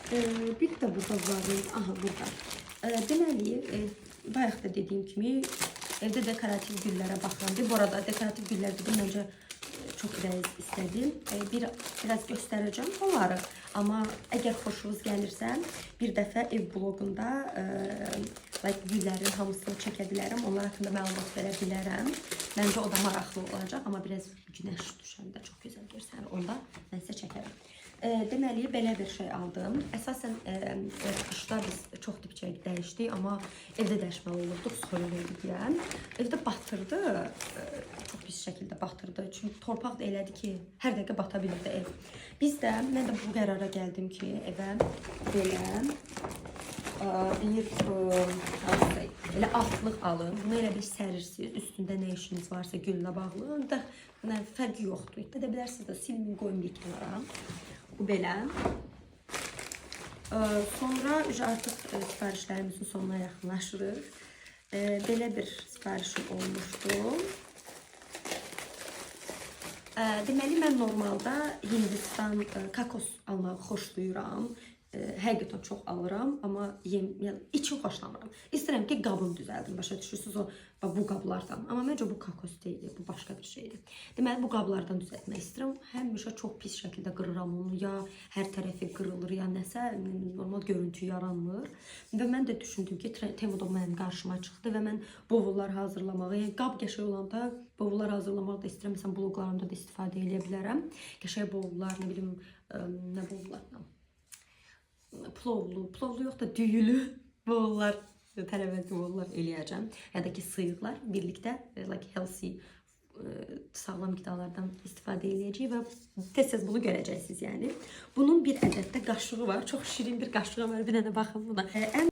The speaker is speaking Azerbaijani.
Bir də burada var. Aha, burada. Deməli, bayaq da dediyim kimi evdə dekorativ güllərə baxıram. Bu arada dekorativ güllər dedim, məncə çox ürək istədim. Biraz göstərəcəm onları. Amma əgər xoşunuz gəlirsə, bir dəfə ev bloqunda güllərin hamısını çəkə bilərəm. Onlar haqqında məlumat verə bilərəm. Məncə o da maraqlı olacaq. Amma biraz günəş düşəndə çox gözəl görsənir. Onda mən sizə çəkərəm. Deməli, belə bir şey aldım. Əsasən, qışda biz çox dipçək dəyişdik, amma evdə dəyişməli olurduq, soyuq deyə. Evdə batırdı, çox pis şəkildə batırdı. Çünki torpaq da elədi ki, hər dəqiqə bata bilirdi ev. Mən də bu qərara gəldim ki, evə belə elə altlıq alın. Bunu elə bir sərirsiniz, üstündə nə işiniz varsa güllə bağlı. Fərqi yoxdur. Edə bilərsiniz də silmin, qoyun bir kənara. Bu belə. Sonra artıq sifarişlərimizin sonuna yaxınlaşırıq. Belə bir sifarişim olmuşdu. Deməli, mən normalda Hindistan kakos almağı xoşlayıram. Həqiqətən çox alıram, amma için xoşlamıram. İstəyirəm ki, qabım düzəldim, başa düşürsünüz bu qablardan. Amma məncə bu kakos deyil, bu başqa bir şeydir. Deməli, bu qablardan düzəltmək istəyirəm. Həmişə çox pis şəkildə qırıram onu, ya hər tərəfi qırılır, ya nəsə normal görüntü yaranmır. Və mən də düşündüm ki, Temuda mənim qarşıma çıxdı və mən bovullar hazırlamağı, yəni qab qəşəng olanda bovullar hazırlamağı da istəyirəm. Məsələn, bloqlarımda da istifadə edə bilərəm. Qəşəng bovullar, nə bilim, nə bovullarla? Plovlu yox da düyülü bollar, tərəvəzi bollar eləyəcəm. Ya da ki, sıyıqlar birlikdə healthy, sağlam qidalardan istifadə eləyəcəyik və tez-tez bunu görəcəksiniz. Yəni bunun bir ədəddə qaşığı var. Çox şirin bir qaşığı var. Bir dənə baxın buna.